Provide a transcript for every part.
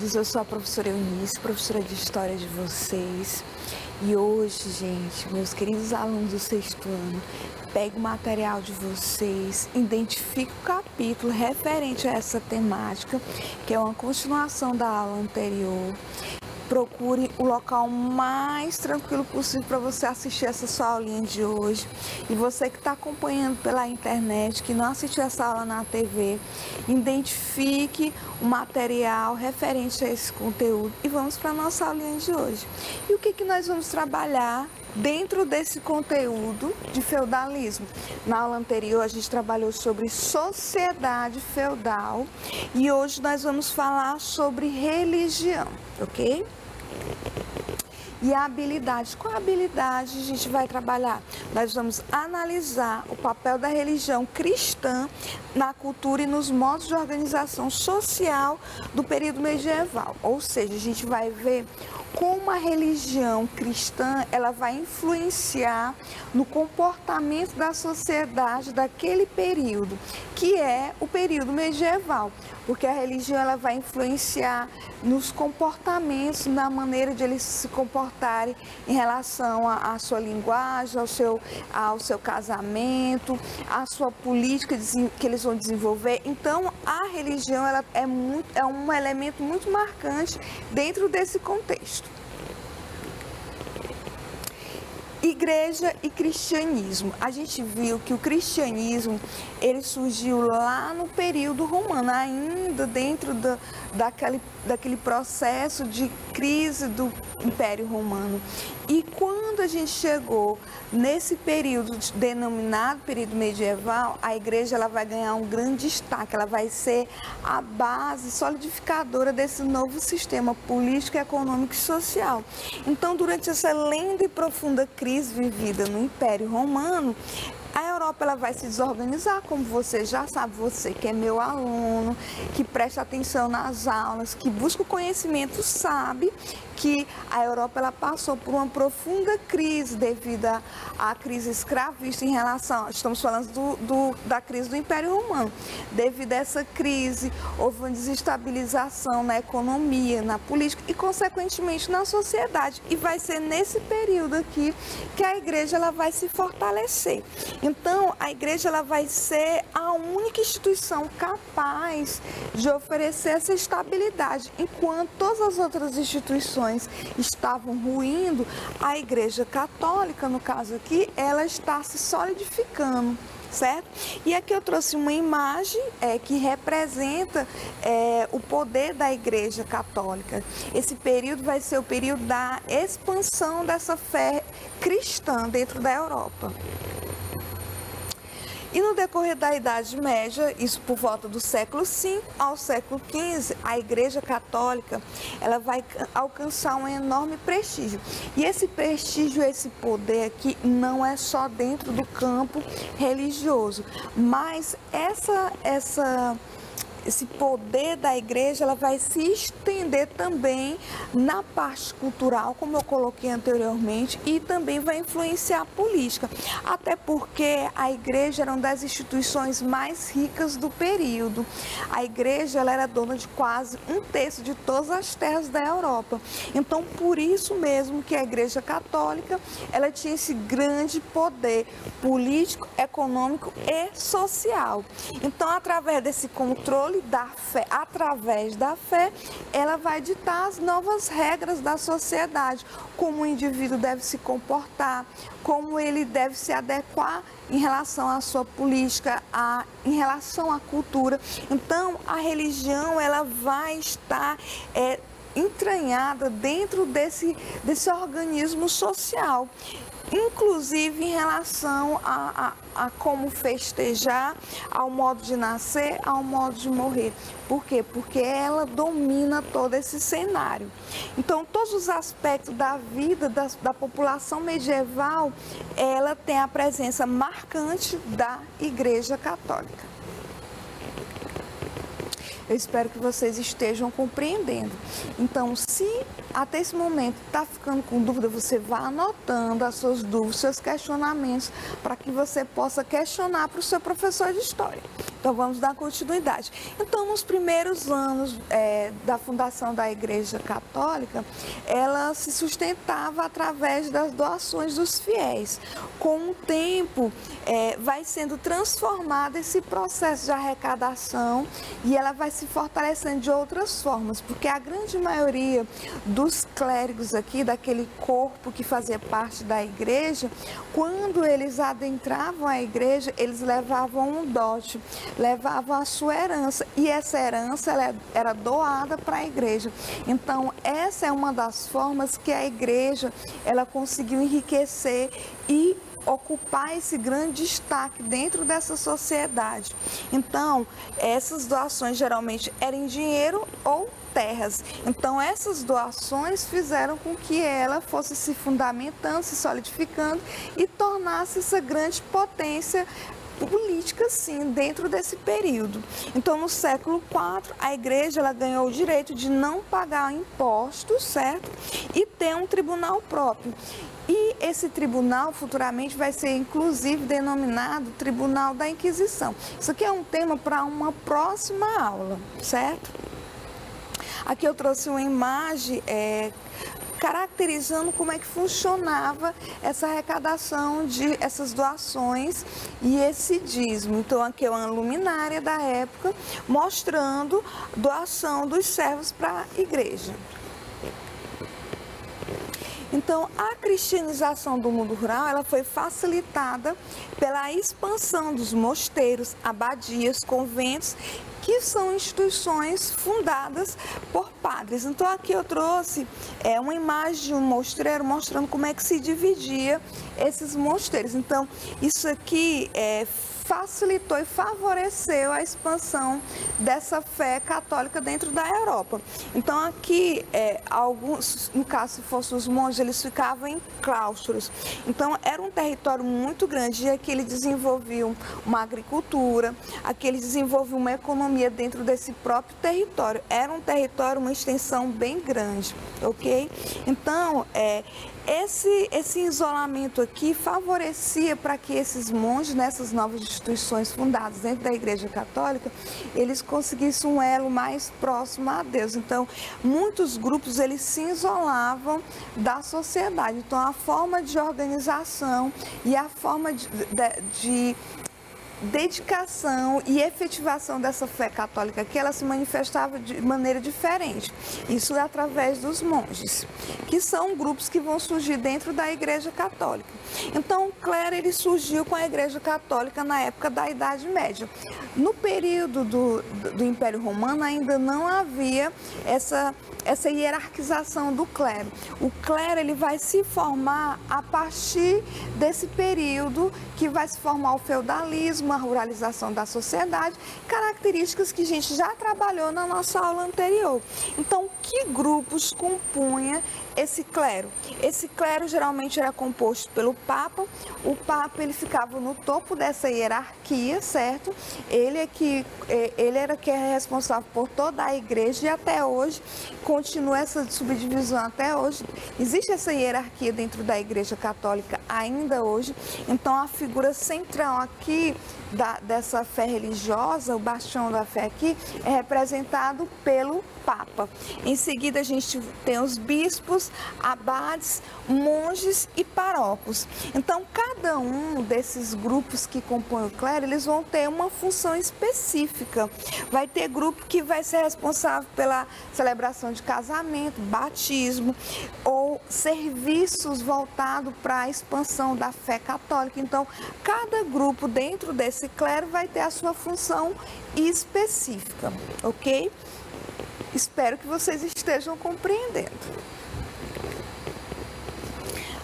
todos, eu sou a professora Eunice, professora de História de vocês. E hoje, gente, meus queridos alunos do sexto ano, pegue o material de vocês, identifique o capítulo referente a essa temática, que é uma continuação da aula anterior. Procure o local mais tranquilo possível para você assistir essa sua aulinha de hoje. E você que está acompanhando pela internet, que não assistiu essa aula na TV, identifique o material referente a esse conteúdo e vamos para a nossa aulinha de hoje. E o que nós vamos trabalhar dentro desse conteúdo de feudalismo? Na aula anterior a gente trabalhou sobre sociedade feudal e hoje nós vamos falar sobre religião, ok? E a habilidade, qual habilidade a gente vai trabalhar? Nós vamos analisar o papel da religião cristã na cultura e nos modos de organização social do período medieval. Ou seja, a gente vai ver como a religião cristã ela vai influenciar no comportamento da sociedade daquele período, que é o período medieval, porque a religião ela vai influenciar nos comportamentos, na maneira de eles se comportarem em relação à sua linguagem, ao seu casamento, à sua política que eles vão desenvolver. Então, a religião ela é um elemento muito marcante dentro desse contexto. Igreja e cristianismo. A gente viu que o cristianismo ele surgiu lá no período romano, ainda dentro daquele processo de crise do Império Romano. E quando a gente chegou nesse período denominado período medieval, a igreja ela vai ganhar um grande destaque, ela vai ser a base solidificadora desse novo sistema político, econômico e social. Então, durante essa lenta e profunda crise vivida no Império Romano, a Europa ela vai se desorganizar, como você já sabe, você que é meu aluno, que presta atenção nas aulas, que busca o conhecimento, sabe que a Europa ela passou por uma profunda crise devido à crise escravista em relação, estamos falando da crise do Império Romano. Devido a essa crise, houve uma desestabilização na economia, na política e, consequentemente, na sociedade. E vai ser nesse período aqui que a igreja ela vai se fortalecer. Então, a igreja ela vai ser a única instituição capaz de oferecer essa estabilidade. Enquanto todas as outras instituições estavam ruindo, a igreja católica, no caso aqui, ela está se solidificando. Certo? E aqui eu trouxe uma imagem que representa o poder da Igreja Católica. Esse período vai ser o período da expansão dessa fé cristã dentro da Europa. E no decorrer da Idade Média, isso por volta do século V ao século XV, a Igreja Católica ela vai alcançar um enorme prestígio. E esse prestígio, esse poder aqui, não é só dentro do campo religioso, mas esse poder da igreja ela vai se estender também na parte cultural, como eu coloquei anteriormente, e também vai influenciar a política, até porque a igreja era uma das instituições mais ricas do período. A igreja ela era dona de quase 1/3 de todas as terras da Europa. Então, por isso mesmo que a Igreja Católica ela tinha esse grande poder político, econômico e social. Então, através desse controle da fé, através da fé, ela vai ditar as novas regras da sociedade, como o indivíduo deve se comportar, como ele deve se adequar em relação à sua política, em relação à cultura. Então, a religião ela vai estar entranhada dentro desse organismo social. Inclusive em relação a como festejar, ao modo de nascer, ao modo de morrer. Por quê? Porque ela domina todo esse cenário. Então, todos os aspectos da vida da população medieval, ela tem a presença marcante da Igreja Católica. Eu espero que vocês estejam compreendendo. Então, se até esse momento está ficando com dúvida, você vá anotando as suas dúvidas, seus questionamentos, para que você possa questionar para o seu professor de história. Então, vamos dar continuidade. Então, nos primeiros anos da fundação da Igreja Católica, ela se sustentava através das doações dos fiéis. Com o tempo, vai sendo transformado esse processo de arrecadação e ela vai se fortalecendo de outras formas, porque a grande maioria dos clérigos aqui, daquele corpo que fazia parte da igreja, quando eles adentravam a igreja, eles levavam um dote, levavam a sua herança, e essa herança ela era doada para a igreja. Então, essa é uma das formas que a igreja ela conseguiu enriquecer e ocupar esse grande destaque dentro dessa sociedade. Então, essas doações geralmente eram em dinheiro ou terras. Então, essas doações fizeram com que ela fosse se fundamentando, se solidificando e tornasse essa grande potência política, sim, dentro desse período. Então, no século IV, a igreja ela ganhou o direito de não pagar impostos, certo? E ter um tribunal próprio. E esse tribunal futuramente vai ser inclusive denominado Tribunal da Inquisição. Isso aqui é um tema para uma próxima aula, certo? Aqui eu trouxe uma imagem caracterizando como é que funcionava essa arrecadação de essas doações e esse dízimo. Então, aqui é uma luminária da época mostrando doação dos servos para a igreja. Então, a cristianização do mundo rural ela foi facilitada pela expansão dos mosteiros, abadias, conventos, que são instituições fundadas por padres. Então, aqui eu trouxe uma imagem de um mostreiro mostrando como é que se dividia esses mosteiros. Então, isso aqui facilitou e favoreceu a expansão dessa fé católica dentro da Europa. Então, aqui, alguns, no caso, se fossem os monges, eles ficavam em claustros. Então, era um território muito grande, e aqui eles desenvolviam uma agricultura, aqui eles desenvolviam uma economia dentro desse próprio território. Era um território, uma extensão bem grande, ok? Então, esse isolamento aqui favorecia para que esses monges, nessas novas instituições fundadas dentro da Igreja Católica, eles conseguissem um elo mais próximo a Deus. Então, muitos grupos eles se isolavam da sociedade. Então, a forma de organização e a forma de dedicação e efetivação dessa fé católica que ela se manifestava de maneira diferente. Isso é através dos monges, que são grupos que vão surgir dentro da Igreja Católica. Então, o clero ele surgiu com a Igreja Católica na época da Idade Média. No período do Império Romano ainda não havia essa hierarquização do clero. O clero ele vai se formar a partir desse período que vai se formar o feudalismo, a ruralização da sociedade, características que a gente já trabalhou na nossa aula anterior. Então, que grupos compunha esse clero? Esse clero geralmente era composto pelo Papa. O Papa ele ficava no topo dessa hierarquia, certo? Ele era quem é responsável por toda a igreja e até hoje continua essa subdivisão até hoje. Existe essa hierarquia dentro da Igreja Católica ainda hoje. Então, a figura central aqui dessa fé religiosa, o bastião da fé aqui, é representado pelo Papa. Em seguida, a gente tem os bispos, abades, monges e paróquios. Então, cada um desses grupos que compõem o clero, eles vão ter uma função específica. Vai ter grupo que vai ser responsável pela celebração de casamento, batismo, ou serviços voltados para a expansão da fé católica. Então, cada grupo dentro desse clero vai ter a sua função específica, ok? Espero que vocês estejam compreendendo.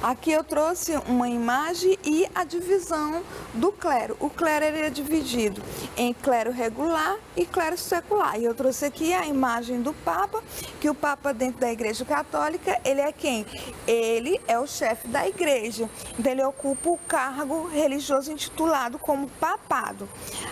Aqui eu trouxe uma imagem e a divisão do clero. O clero ele é dividido em clero regular e clero secular. E eu trouxe aqui a imagem do Papa, que o Papa dentro da Igreja Católica, ele é quem? Ele é o chefe da igreja. Então ele ocupa o cargo religioso intitulado como papado.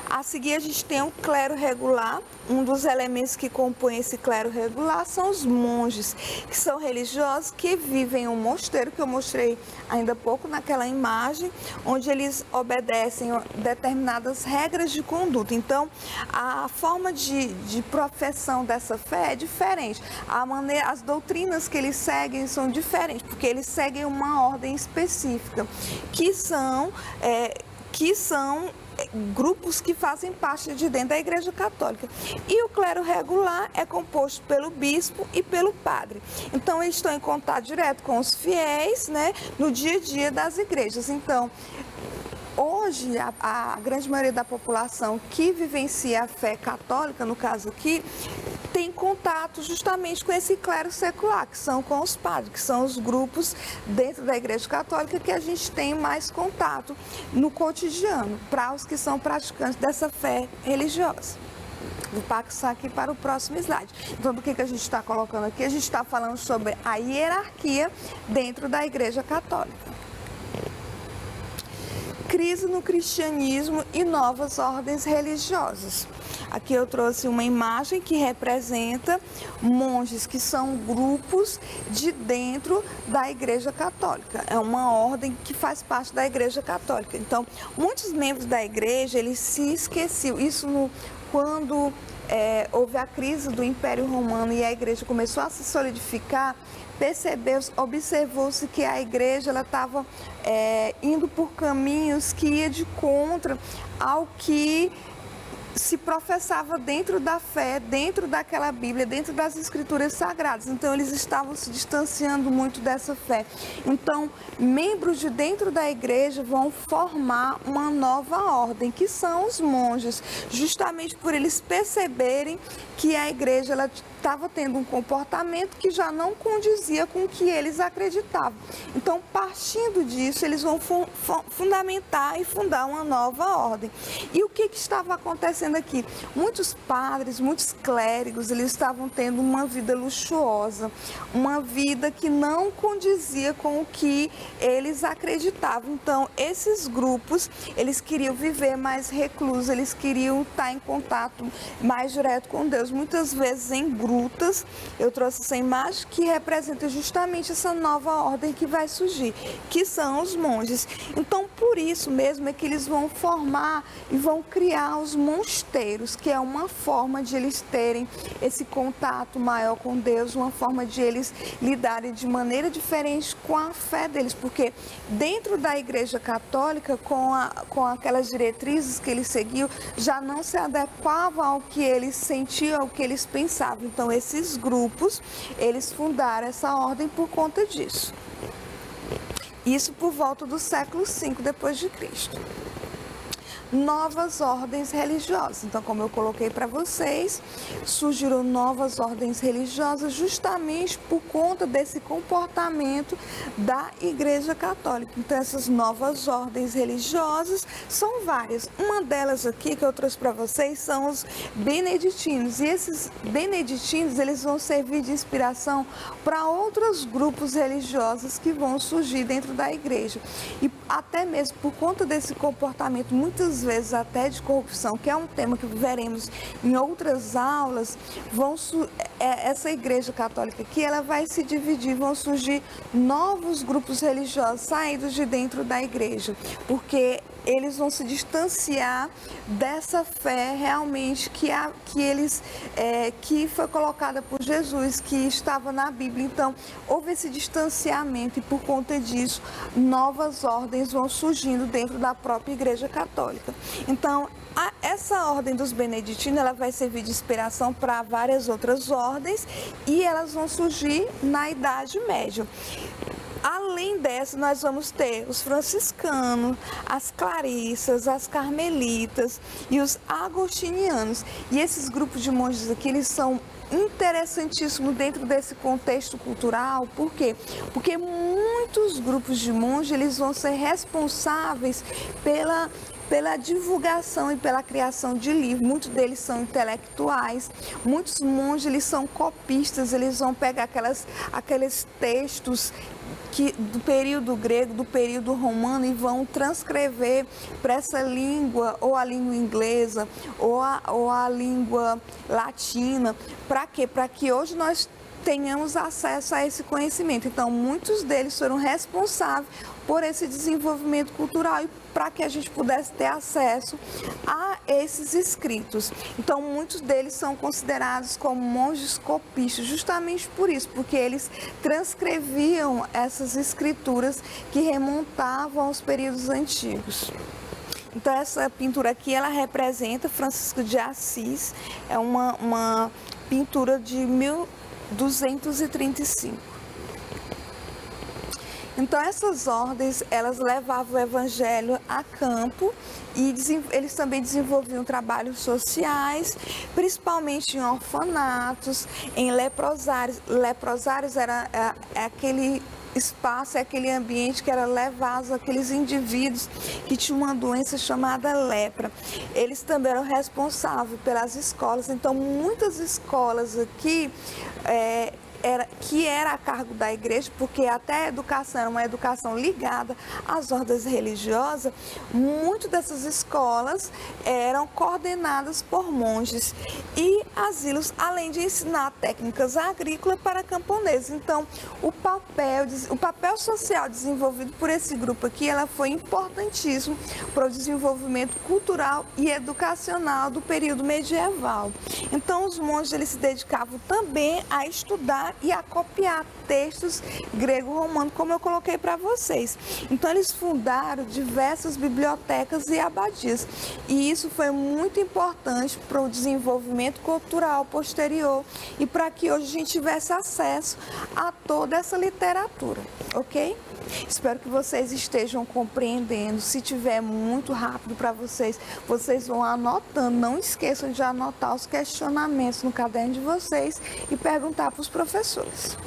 A seguir a gente tem o clero regular. Um dos elementos que compõem esse clero regular são os monges, que são religiosos que vivem em um mosteiro, que o mosteiro mostrei ainda há pouco naquela imagem, onde eles obedecem determinadas regras de conduta. Então, a forma de profissão dessa fé é diferente. As doutrinas que eles seguem são diferentes, porque eles seguem uma ordem específica, que são grupos que fazem parte de dentro da Igreja Católica. E o clero regular é composto pelo bispo e pelo padre. Então, eles estão em contato direto com os fiéis, né, no dia a dia das igrejas. Então, hoje, a grande maioria da população que vivencia a fé católica, no caso aqui, tem contato justamente com esse clero secular, que são com os padres, que são os grupos dentro da Igreja Católica que a gente tem mais contato no cotidiano, para os que são praticantes dessa fé religiosa. Vou passar aqui para o próximo slide. Então, do que a gente está colocando aqui? A gente está falando sobre a hierarquia dentro da Igreja Católica. Crise no cristianismo e novas ordens religiosas. Aqui eu trouxe uma imagem que representa monges, que são grupos de dentro da Igreja Católica. É uma ordem que faz parte da Igreja Católica. Então, muitos membros da Igreja, eles se esqueciam. Isso quando houve a crise do Império Romano e a Igreja começou a se solidificar, observou-se que a igreja estava indo por caminhos que ia de contra ao que se professava dentro da fé, dentro daquela Bíblia, dentro das escrituras sagradas. Então, eles estavam se distanciando muito dessa fé. Então, membros de dentro da igreja vão formar uma nova ordem, que são os monges, justamente por eles perceberem que a igreja estava tendo um comportamento que já não condizia com o que eles acreditavam. Então, partindo disso, eles vão fundamentar e fundar uma nova ordem. E o que estava acontecendo aqui? Muitos padres, muitos clérigos, eles estavam tendo uma vida luxuosa, uma vida que não condizia com o que eles acreditavam. Então, esses grupos, eles queriam viver mais reclusos, eles queriam estar em contato mais direto com Deus, muitas vezes em grutas. Eu trouxe essa imagem que representa justamente essa nova ordem que vai surgir, que são os monges. Então, por isso mesmo é que eles vão formar e vão criar os mosteiros, que é uma forma de eles terem esse contato maior com Deus, uma forma de eles lidarem de maneira diferente com a fé deles, porque dentro da Igreja Católica, com aquelas diretrizes que eles seguiam, já não se adequava ao que eles sentiam, ao que eles pensavam. Então, esses grupos, eles fundaram essa ordem por conta disso. Isso por volta do século V depois de Cristo. Novas ordens religiosas. Então, como eu coloquei para vocês, surgiram novas ordens religiosas justamente por conta desse comportamento da Igreja Católica. Então, essas novas ordens religiosas são várias. Uma delas aqui que eu trouxe para vocês são os beneditinos. E esses beneditinos, eles vão servir de inspiração para outros grupos religiosos que vão surgir dentro da igreja. E até mesmo por conta desse comportamento, muitas vezes até de corrupção, que é um tema que veremos em outras aulas, essa Igreja Católica aqui, ela vai se dividir, vão surgir novos grupos religiosos saídos de dentro da igreja, porque eles vão se distanciar dessa fé realmente que foi colocada por Jesus, que estava na Bíblia. Então, houve esse distanciamento e, por conta disso, novas ordens vão surgindo dentro da própria Igreja Católica. Então, essa ordem dos beneditinos, ela vai servir de inspiração para várias outras ordens e elas vão surgir na Idade Média. Além dessa, nós vamos ter os franciscanos, as clarissas, as carmelitas e os agostinianos. E esses grupos de monges aqui, eles são interessantíssimos dentro desse contexto cultural. Por quê? Porque muitos grupos de monges, eles vão ser responsáveis pela divulgação e pela criação de livros. Muitos deles são intelectuais, muitos monges, eles são copistas, eles vão pegar aqueles textos do período grego, do período romano, e vão transcrever para essa língua, ou a língua inglesa, ou a língua latina. Para quê? Para que hoje nós tenhamos acesso a esse conhecimento. Então, muitos deles foram responsáveis por esse desenvolvimento cultural e para que a gente pudesse ter acesso a esses escritos. Então, muitos deles são considerados como monges copistas, justamente por isso, porque eles transcreviam essas escrituras que remontavam aos períodos antigos. Então, essa pintura aqui, ela representa Francisco de Assis, é uma pintura de 1235. Então, essas ordens, elas levavam o evangelho a campo e eles também desenvolviam trabalhos sociais, principalmente em orfanatos, em leprosários. Leprosários era aquele espaço, aquele ambiente que era levado àqueles indivíduos que tinham uma doença chamada lepra. Eles também eram responsáveis pelas escolas, então muitas escolas aqui que era a cargo da igreja, porque até a educação era uma educação ligada às ordens religiosas, muitas dessas escolas eram coordenadas por monges e asilos, além de ensinar técnicas agrícolas para camponeses. Então, o papel social desenvolvido por esse grupo aqui, ela foi importantíssimo para o desenvolvimento cultural e educacional do período medieval. Então, os monges eles se dedicavam também a estudar e a copiar textos grego-romano, como eu coloquei para vocês. Então, eles fundaram diversas bibliotecas e abadias. E isso foi muito importante para o desenvolvimento cultural posterior e para que hoje a gente tivesse acesso a toda essa literatura, ok? Espero que vocês estejam compreendendo. Se tiver muito rápido para vocês, vocês vão anotando. Não esqueçam de anotar os questionamentos no caderno de vocês e perguntar para os professores.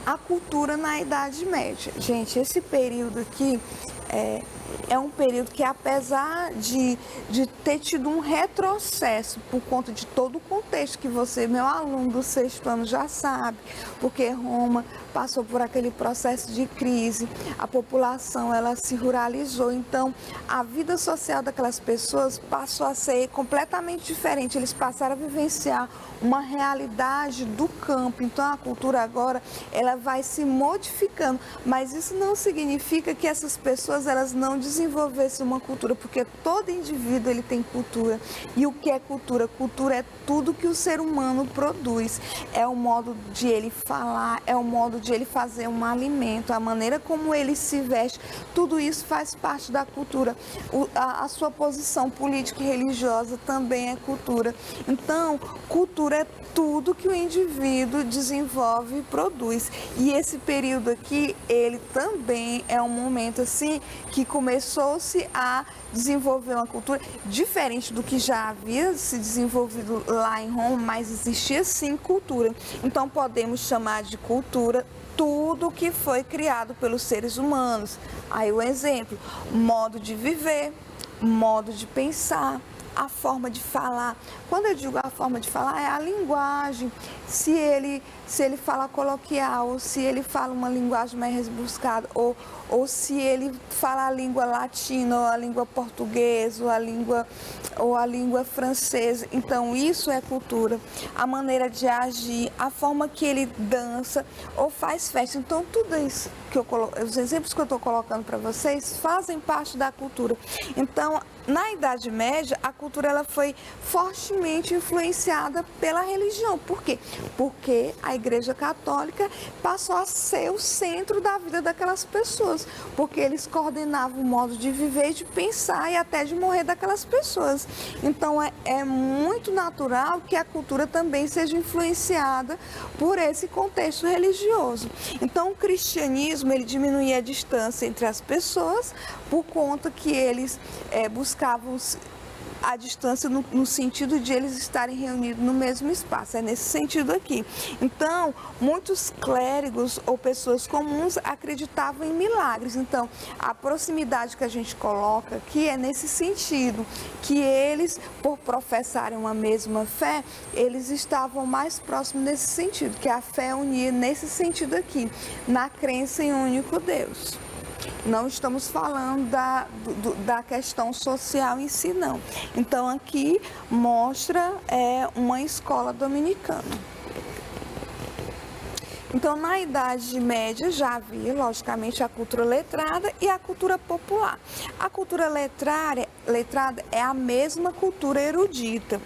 A cultura na Idade Média. Gente, esse período aqui é um período que, apesar de ter tido um retrocesso por conta de todo o contexto que você, meu aluno do 6º ano, já sabe, porque Roma passou por aquele processo de crise, a população ela se ruralizou, então a vida social daquelas pessoas passou a ser completamente diferente, eles passaram a vivenciar uma realidade do campo, então a cultura agora ela vai se modificando, mas isso não significa que essas pessoas elas não desenvolvessem uma cultura, porque todo indivíduo ele tem cultura. E o que é cultura? Cultura é tudo que o ser humano produz, é o modo de ele falar, é o modo de ele fazer um alimento, a maneira como ele se veste, tudo isso faz parte da cultura. A sua posição política e religiosa também é cultura. Então, cultura é tudo que o indivíduo desenvolve e produz. E esse período aqui, ele também é um momento assim que começou-se a desenvolver uma cultura diferente do que já havia se desenvolvido lá em Roma, mas existia sim cultura. Então podemos chamar de cultura tudo que foi criado pelos seres humanos. Aí o exemplo, modo de viver, modo de pensar, a forma de falar. Quando eu digo a forma de falar, é a linguagem. Se ele fala coloquial, ou se ele fala uma linguagem mais rebuscada, ou se ele fala a língua latina, ou a língua portuguesa, ou a língua francesa. Então, isso é cultura. A maneira de agir, a forma que ele dança ou faz festa. Então, tudo isso os exemplos que eu estou colocando para vocês fazem parte da cultura. Então, na Idade Média, a cultura ela foi fortemente influenciada pela religião. Por quê? Porque a Igreja Católica passou a ser o centro da vida daquelas pessoas, porque eles coordenavam o modo de viver, de pensar e até de morrer daquelas pessoas. Então, é muito natural que a cultura também seja influenciada por esse contexto religioso. Então, o cristianismo, ele diminuía a distância entre as pessoas por conta que eles buscavam a distância no sentido de eles estarem reunidos no mesmo espaço, é nesse sentido aqui. Então, muitos clérigos ou pessoas comuns acreditavam em milagres. Então, a proximidade que a gente coloca aqui é nesse sentido, que eles, por professarem uma mesma fé, eles estavam mais próximos nesse sentido, que a fé unia nesse sentido aqui, na crença em um único Deus. Não estamos falando da questão social em si, não. Então, aqui mostra uma escola dominicana. Então, na Idade Média já havia, logicamente, a cultura letrada e a cultura popular. A cultura letrada é a mesma cultura erudita.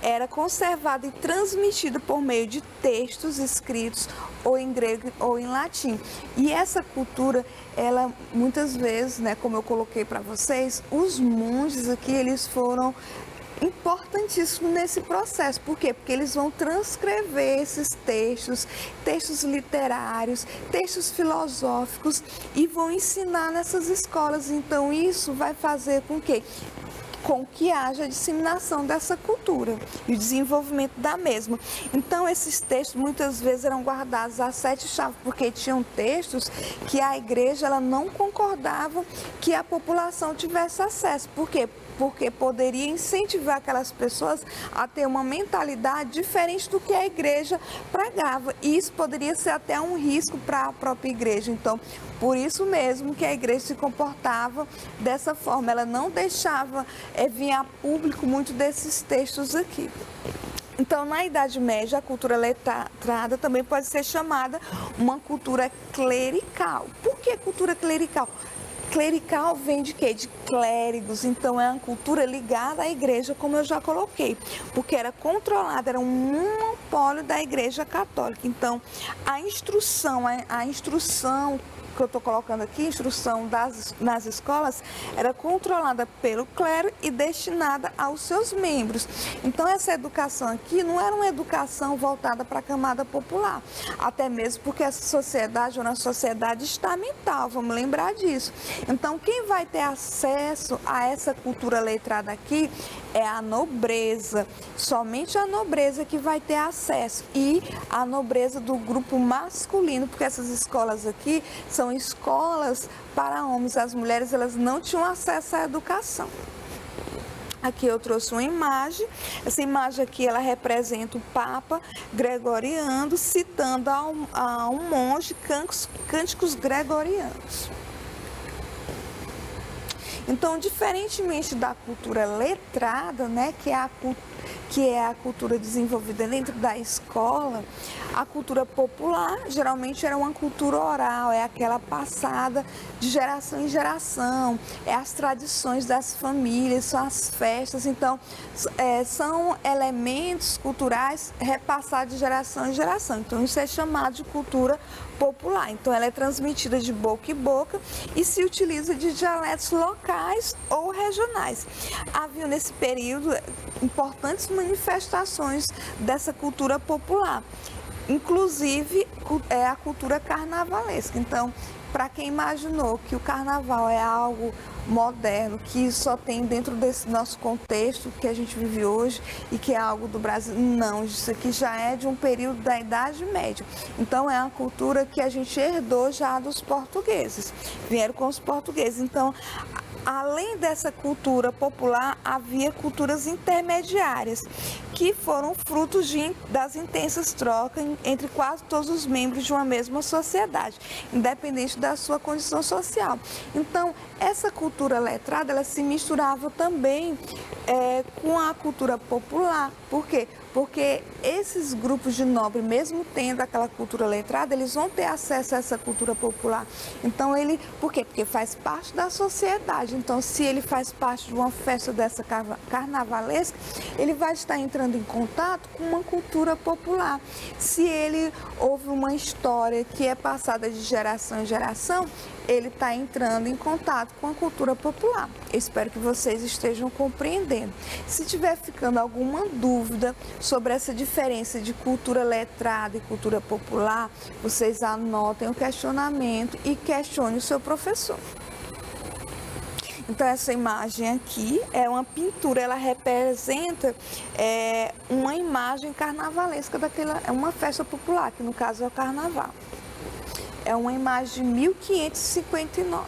Era conservada e transmitida por meio de textos escritos ou em grego ou em latim. E essa cultura, ela muitas vezes, né, como eu coloquei para vocês, os monges aqui, eles foram importantíssimo nesse processo. Por quê? Porque eles vão transcrever esses textos, textos literários, textos filosóficos e vão ensinar nessas escolas. Então, isso vai fazer com que haja a disseminação dessa cultura e o desenvolvimento da mesma. Então, esses textos muitas vezes eram guardados a 7 chaves, porque tinham textos que a igreja ela não concordava que a população tivesse acesso. Por quê? Porque poderia incentivar aquelas pessoas a ter uma mentalidade diferente do que a igreja pregava. E isso poderia ser até um risco para a própria igreja. Então, por isso mesmo que a igreja se comportava dessa forma. Ela não deixava vir a público muito desses textos aqui. Então, na Idade Média, a cultura letrada também pode ser chamada uma cultura clerical. Por que cultura clerical? Clerical vem de quê? De clérigos, então é uma cultura ligada à igreja, como eu já coloquei, porque era controlada, era um monopólio da igreja católica. Então, a instrução que eu estou colocando aqui, instrução nas escolas, era controlada pelo clero e destinada aos seus membros. Então, essa educação aqui não era uma educação voltada para a camada popular, até mesmo porque essa sociedade é uma sociedade estamental, vamos lembrar disso. Então, quem vai ter acesso a essa cultura letrada aqui é a nobreza, somente a nobreza que vai ter acesso, e a nobreza do grupo masculino, porque essas escolas aqui são escolas para homens, as mulheres elas não tinham acesso à educação. Aqui eu trouxe uma imagem, essa imagem aqui ela representa o Papa Gregoriano citando a um monge cânticos gregorianos. Então, diferentemente da cultura letrada, né, que é a cultura desenvolvida dentro da escola, a cultura popular geralmente era uma cultura oral, é aquela passada de geração em geração, é as tradições das famílias, são as festas, então são elementos culturais repassados de geração em geração. Então, isso é chamado de cultura popular. Então, ela é transmitida de boca em boca e se utiliza de dialetos locais ou regionais. Havia nesse período importantes manifestações dessa cultura popular, inclusive a cultura carnavalesca. Então, para quem imaginou que o carnaval é algo moderno, que só tem dentro desse nosso contexto que a gente vive hoje e que é algo do Brasil, não, isso aqui já é de um período da Idade Média. Então, é uma cultura que a gente herdou já dos portugueses, vieram com os portugueses. Então, além dessa cultura popular, havia culturas intermediárias, que foram frutos das intensas trocas entre quase todos os membros de uma mesma sociedade, independente da sua condição social. Então, essa cultura letrada, ela se misturava também com a cultura popular. Por quê? Porque esses grupos de nobre, mesmo tendo aquela cultura letrada, eles vão ter acesso a essa cultura popular. Então, por quê? Porque faz parte da sociedade. Então, se ele faz parte de uma festa dessa carnavalesca, ele vai estar entrando em contato com uma cultura popular. Se ele ouve uma história que é passada de geração em geração, ele está entrando em contato com a cultura popular. Eu espero que vocês estejam compreendendo. Se tiver ficando alguma dúvida sobre essa diferença de cultura letrada e cultura popular, vocês anotem o questionamento e questionem o seu professor. Então, essa imagem aqui é uma pintura, ela representa uma imagem carnavalesca é uma festa popular, que no caso é o carnaval. É uma imagem de 1559.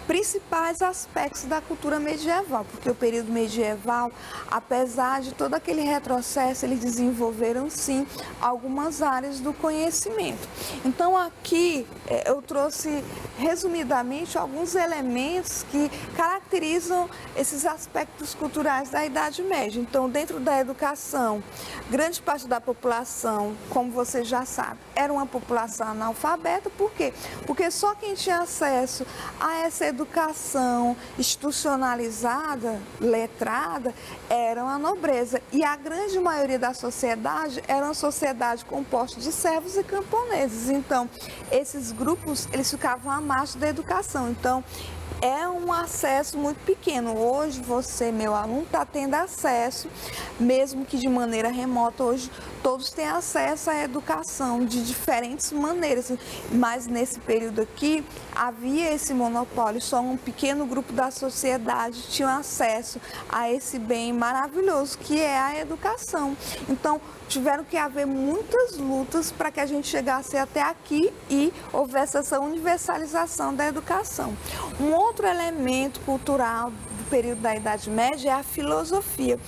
principais aspectos da cultura medieval, porque o período medieval, apesar de todo aquele retrocesso, eles desenvolveram sim algumas áreas do conhecimento. Então aqui eu trouxe resumidamente alguns elementos que caracterizam esses aspectos culturais da Idade Média. Então, dentro da educação, grande parte da população, como você já sabe, era uma população analfabeta. Por quê? Porque só quem tinha acesso a essa educação institucionalizada, letrada, era a nobreza. E a grande maioria da sociedade era uma sociedade composta de servos e camponeses. Então, esses grupos, eles ficavam à margem da educação. Então, é um acesso muito pequeno. Hoje, você, meu aluno, está tendo acesso, mesmo que de maneira remota. Hoje, todos têm acesso à educação de diferentes maneiras. Mas, nesse período aqui, havia esse monopólio. Só um pequeno grupo da sociedade tinha acesso a esse bem maravilhoso, que é a educação. Então, tiveram que haver muitas lutas para que a gente chegasse até aqui e houvesse essa universalização da educação. Um outro elemento cultural do período da Idade Média é a filosofia.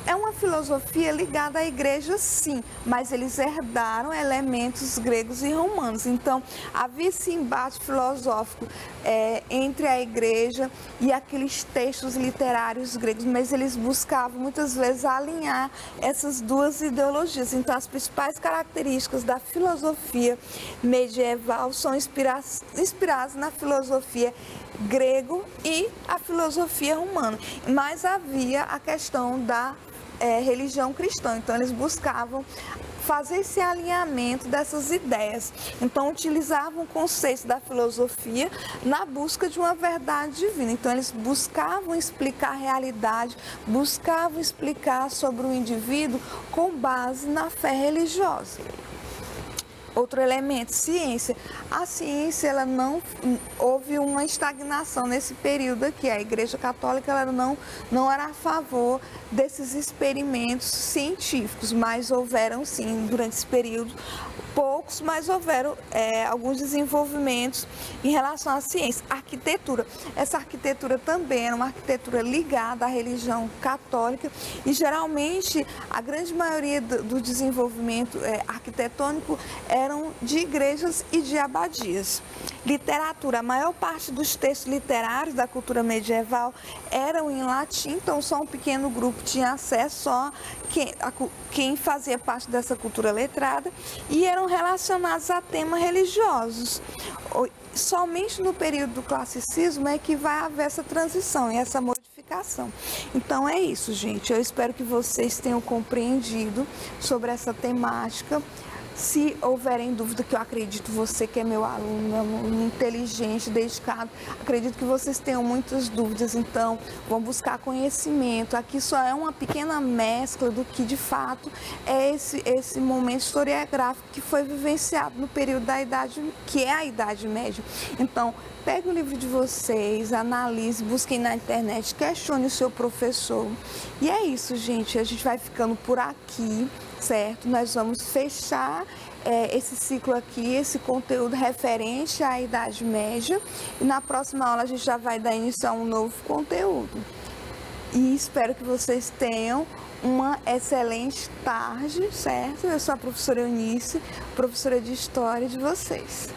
É uma filosofia ligada à igreja, sim, mas eles herdaram elementos gregos e romanos. Então, havia esse embate filosófico entre a igreja e aqueles textos literários gregos, mas eles buscavam muitas vezes alinhar essas duas ideologias. Então, as principais características da filosofia medieval são inspiradas na filosofia grego e a filosofia romana. Mas havia a questão da religião cristã. Então, eles buscavam fazer esse alinhamento dessas ideias. Então, utilizavam o conceito da filosofia na busca de uma verdade divina. Então, eles buscavam explicar a realidade, buscavam explicar sobre o indivíduo com base na fé religiosa. Outro elemento, ciência. A ciência, ela não houve uma estagnação nesse período aqui. A Igreja Católica, ela não era a favor desses experimentos científicos, mas houveram sim, durante esse período, poucos, mas houveram alguns desenvolvimentos em relação à ciência. Arquitetura. Essa arquitetura também era uma arquitetura ligada à religião católica e geralmente a grande maioria do desenvolvimento arquitetônico eram de igrejas e de abadias. Literatura. A maior parte dos textos literários da cultura medieval eram em latim, então só um pequeno grupo tinha acesso, só quem fazia parte dessa cultura letrada, e eram relacionados a temas religiosos. Somente no período do classicismo é que vai haver essa transição e essa modificação. Então é isso, gente. Eu espero que vocês tenham compreendido sobre essa temática. Se houverem dúvida, que eu acredito, você que é meu aluno, inteligente, dedicado, acredito que vocês tenham muitas dúvidas, então vão buscar conhecimento. Aqui só é uma pequena mescla do que de fato é esse momento historiográfico que foi vivenciado no período da Idade, que é a Idade Média. Então, pegue o livro de vocês, analise, busquem na internet, questione o seu professor. E é isso, gente. A gente vai ficando por aqui, certo? Nós vamos fechar esse ciclo aqui, esse conteúdo referente à Idade Média. E na próxima aula a gente já vai dar início a um novo conteúdo. E espero que vocês tenham uma excelente tarde, certo? Eu sou a professora Eunice, professora de História de vocês.